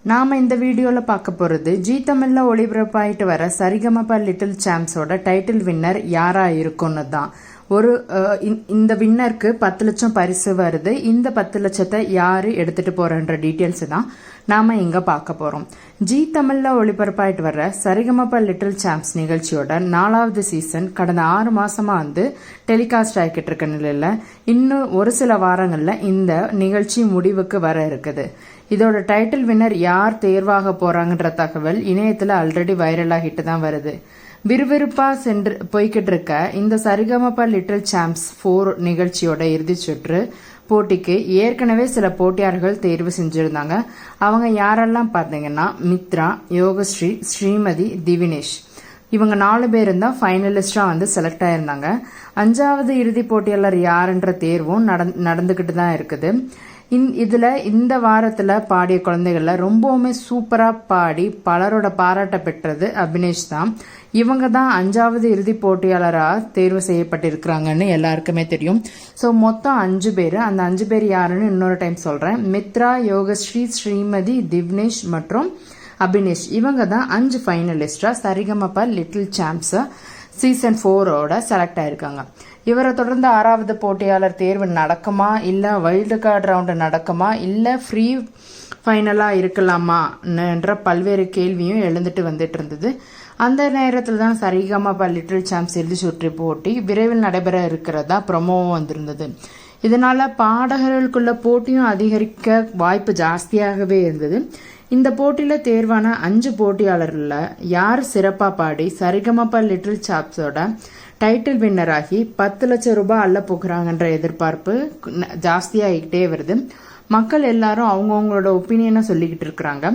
நாம இந்த வீடியோல பார்க்க போறது ஜி தமிழ்ல ஒளிபரப்பாயிட்டு வர சரிகமப லிட்டில் சாம்ப்ஸோட டைட்டில் வின்னர் யாரா இருக்கும்னு தான். இந்த வின்னருக்கு 10 லட்சம் பரிசு வருது. இந்த 10 லட்சத்தை யாரு எடுத்துட்டு போறன்ற டீட்டெயில்ஸ் தான் நாம இங்க பார்க்க போறோம். ஜி தமிழ்ல ஒளிபரப்பாயிட்டு வர சரிகமப லிட்டில் சாம்ப்ஸ் நிகழ்ச்சியோட 4வது சீசன் கடந்த 6 மாசமா டெலிகாஸ்ட் ஆகிட்டு இருக்க நிலையில இன்னும் ஒரு சில வாரங்கள்ல இந்த நிகழ்ச்சி முடிவுக்கு வர இருக்குது. இதோட டைட்டில் வின்னர் யார் தேர்வாக போறாங்கன்ற தகவல் இணையத்துல ஆல்ரெடி வைரல் ஆகிட்டு தான் வருது. விறுவிறுப்பா சென்று போய்கிட்டு இருக்க இந்த சரிகமப லிட்டில் சாம்ப்ஸ் 4 நிகழ்ச்சியோட இறுதி சுற்று போட்டிக்கு ஏற்கனவே சில போட்டியாளர்கள் தேர்வு செஞ்சிருந்தாங்க. அவங்க யாரெல்லாம் பார்த்தீங்கன்னா மித்ரா, யோகஸ்ரீ, ஸ்ரீமதி, திவினேஷ் இவங்க 4 பேரும் தான் ஃபைனலிஸ்டா செலக்ட் ஆயிருந்தாங்க. 5வது இறுதி போட்டியாளர் யாருன்ற தேர்வும் நடந்துகிட்டு தான் இருக்குது. இதுல இந்த வாரத்துல பாடிய குழந்தைகள்ல ரொம்பவுமே சூப்பரா பாடி பலரோட பாராட்ட பெற்றது அபினேஷ் தான். இவங்க தான் 5வது இறுதி போட்டியாளரா தேர்வு செய்யப்பட்டிருக்கிறாங்கன்னு எல்லாருக்குமே தெரியும். ஸோ மொத்தம் 5 பேர். அந்த 5 பேர் யாருன்னு இன்னொரு டைம் சொல்றேன். மித்ரா, யோகஸ்ரீ, ஸ்ரீமதி, திவ்னேஷ் மற்றும் அபினேஷ் இவங்க தான் 5 ஃபைனலிஸ்டா சரிகமப லிட்டில் சாம்ப்ஸ் சீசன் 4ஓட செலக்ட் ஆயிருக்காங்க. இவரை தொடர்ந்து 6வது போட்டியாளர் தேர்வு நடக்குமா, இல்ல வைல்டு கார்டு ரவுண்டு நடக்குமா, இல்ல ஃப்ரீ ஃபைனலா இருக்கலாமா என்ற பல்வேறு கேள்வியும் எழுந்துட்டு வந்துட்டு இருந்தது. அந்த நேரத்தில் தான் சரிகமப லிட்டில் சாம்ப்ஸ் இறுதி சுற்று போட்டி விரைவில் நடைபெற இருக்கிறதா ப்ரொமோவும் வந்திருந்தது. இதனால பாடகர்களுக்குள்ள போட்டியும் அதிகரிக்க வாய்ப்பு ஜாஸ்தியாகவே இருந்தது. இந்த போட்டியில தேர்வான 5 போட்டியாளர்ல யார் சிறப்பா பாடி சரிகமப லிட்டில் சாம்ப்ஸோட டைட்டில் வின்னர் ஆகி 10 லட்சம் ரூபாய் அள்ள போகிறாங்கன்ற எதிர்பார்ப்பு ஜாஸ்தியாகிட்டே வருது. மக்கள் எல்லாரும் அவங்கவுங்களோட ஒப்பீனியனை சொல்லிக்கிட்டு இருக்கிறாங்க.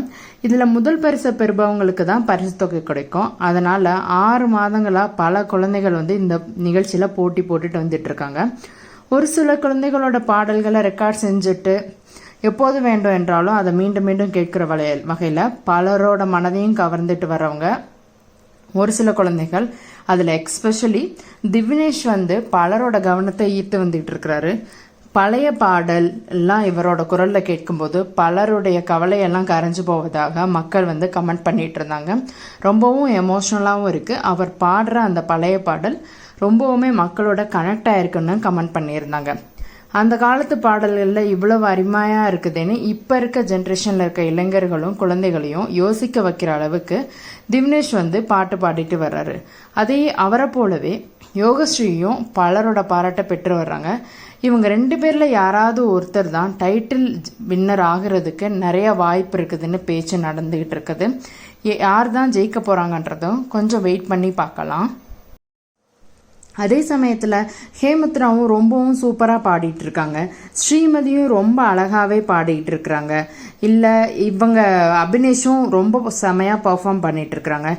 இதுல முதல் பரிசை பெறுபவங்களுக்கு தான் பரிசு தொகை கிடைக்கும். அதனால 6 மாதங்களா பல குழந்தைகள் இந்த நிகழ்ச்சியில போட்டி போட்டுட்டு வந்துட்டு இருக்காங்க. ஒரு சில குழந்தைகளோட பாடல்களை ரெக்கார்ட் செஞ்சுட்டு எப்போது வேண்டும் என்றாலும் அதை மீண்டும் மீண்டும் கேட்கிற வகையில பலரோட மனதையும் கவர்ந்துட்டு வரவங்க ஒரு சில குழந்தைகள். அதுல எக்ஸ்பெஷலி திவினேஷ் பலரோட கவனத்தை ஈர்த்து வந்துட்டு இருக்கிறாரு. பழைய பாடல் எல்லாம் இவரோட குரல்ல கேட்கும்போது பலருடைய கவலையெல்லாம் கரைஞ்சு போவதாக மக்கள் கமெண்ட் பண்ணிட்டு இருந்தாங்க. ரொம்பவும் எமோஷனலாவும் இருக்கு. அவர் பாடுற அந்த பழைய பாடல் ரொம்பவுமே மக்களோட கனெக்ட் ஆயிருக்குன்னு கமெண்ட் பண்ணியிருந்தாங்க. அந்த காலத்து பாடல்கள்ல இவ்வளவு அருமையா இருக்குதுன்னு இப்ப இருக்க ஜென்ரேஷன்ல இருக்க இளைஞர்களும் குழந்தைகளையும் யோசிக்க வைக்கிற அளவுக்கு திவ்னேஷ் பாட்டு பாடிட்டு வர்றாரு. அதே அவரை போலவே யோகஸ்ரீயும் பலரோட பாராட்ட பெற்று வர்றாங்க. இவங்க 2 பேர்ல யாராவது ஒருத்தர் தான் டைட்டில் வின்னர் ஆகிறதுக்கு நிறைய வாய்ப்பு இருக்குதுன்னு பேச்சு நடந்துகிட்டு இருக்குது. யார் தான் ஜெயிக்க போறாங்கன்றதும் கொஞ்சம் வெயிட் பண்ணி பார்க்கலாம். அதே சமயத்துல ஹேமத்ராவும் ரொம்பவும் சூப்பரா பாடிட்டு இருக்காங்க. ஸ்ரீமதியும் ரொம்ப அழகாவே பாடிட்டு இருக்கிறாங்க. இல்ல இவங்க அபினேஷும் ரொம்ப செமையா பெர்ஃபார்ம் பண்ணிட்டு இருக்கிறாங்க.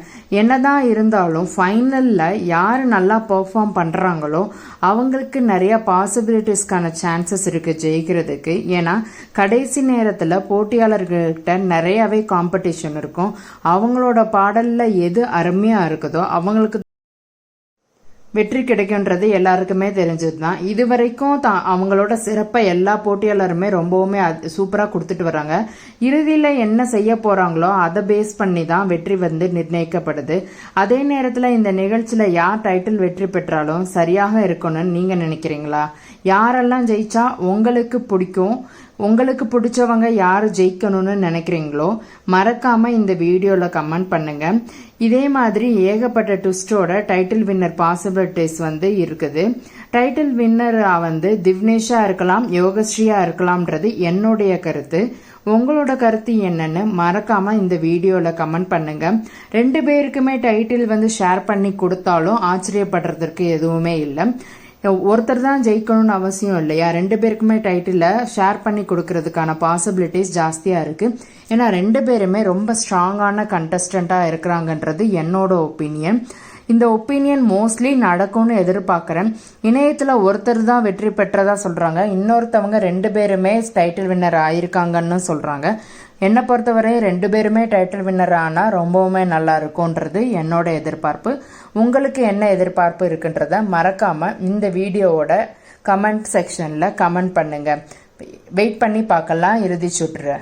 என்னதான் இருந்தாலும் ஃபைனல்ல யாரு நல்லா பெர்ஃபார்ம் பண்றாங்களோ அவங்களுக்கு நிறைய பாசிபிலிட்டிஸ்க்கான சான்சஸ் இருக்கு ஜெயிக்கிறதுக்கு. ஏன்னா கடைசி நேரத்துல போட்டியாளர்கள்கிட்ட நிறையவே காம்படிஷன் இருக்கும். அவங்களோட பாடல்ல எது அருமையா இருக்குதோ அவங்களுக்கு வெற்றி கிடைக்கும்ன்றது எல்லாருக்குமே தெரிஞ்சதுதான். இதுவரைக்கும் அவங்களோட சிறப்பை எல்லா போட்டியாளருமே ரொம்பவுமே சூப்பரா கொடுத்துட்டு வராங்க. இறுதியில என்ன செய்ய போறாங்களோ அதை பேஸ் பண்ணி தான் வெற்றி நிர்ணயிக்கப்படுது. அதே நேரத்துல இந்த நிகழ்ச்சியில யார் டைட்டில் வெற்றி பெற்றாலும் சரியாக இருக்கணும்னு நீங்க நினைக்கிறீங்களா? யாரெல்லாம் ஜெயிச்சா உங்களுக்கு பிடிக்கும்? உங்களுக்கு பிடிச்சவங்க யாரு ஜெயிக்கணும்னு நினைக்கிறீங்களோ மறக்காம இந்த வீடியோல கமெண்ட் பண்ணுங்க. இதே மாதிரி ஏகப்பட்ட ட்விஸ்டோட டைட்டில் வின்னர் பாசிபிலிட்டிஸ் இருக்குது. டைட்டில் வின்னரா திவ்னேஷா இருக்கலாம், யோகஸ்ரீயா இருக்கலாம்ன்றது என்னுடைய கருத்து. உங்களோட கருத்து என்னன்னு மறக்காம இந்த வீடியோல கமெண்ட் பண்ணுங்க. 2 பேருக்குமே டைட்டில் ஷேர் பண்ணி கொடுத்தாலும் ஆச்சரியப்படுறதுக்கு எதுவுமே இல்லை. ஒருத்தர் தான் ஜெயிக்கணும்னு அவசியம் இல்லையா? 2 பேருக்குமே டைட்டில ஷேர் பண்ணி கொடுக்கறதுக்கான பாசிபிலிட்டிஸ் ஜாஸ்தியா இருக்கு. ஏன்னா 2 பேருமே ரொம்ப ஸ்ட்ராங்கான கண்டஸ்டண்டா இருக்கிறாங்கன்றது என்னோட ஒப்பீனியன். இந்த ஒப்பீனியன் மோஸ்ட்லி நடக்கும்னு எதிர்பார்க்கிறேன். இணையத்துல ஒருத்தர் தான் வெற்றி பெற்றதா சொல்றாங்க, இன்னொருத்தவங்க 2 பேருமே டைட்டில் வின்னர் ஆயிருக்காங்கன்னு சொல்றாங்க. என்னை பொறுத்தவரை 2 பேருமே டைட்டில் வின்னர் ஆனா ரொம்பவுமே நல்லா இருக்கும்ன்றது என்னோட எதிர்பார்ப்பு. உங்களுக்கு என்ன எதிர்பார்ப்பு இருக்குன்றத மறக்காம இந்த வீடியோவோட கமெண்ட் செக்ஷன்ல கமெண்ட் பண்ணுங்க. வெயிட் பண்ணி பார்க்கலாம் இறுதி சுற்று.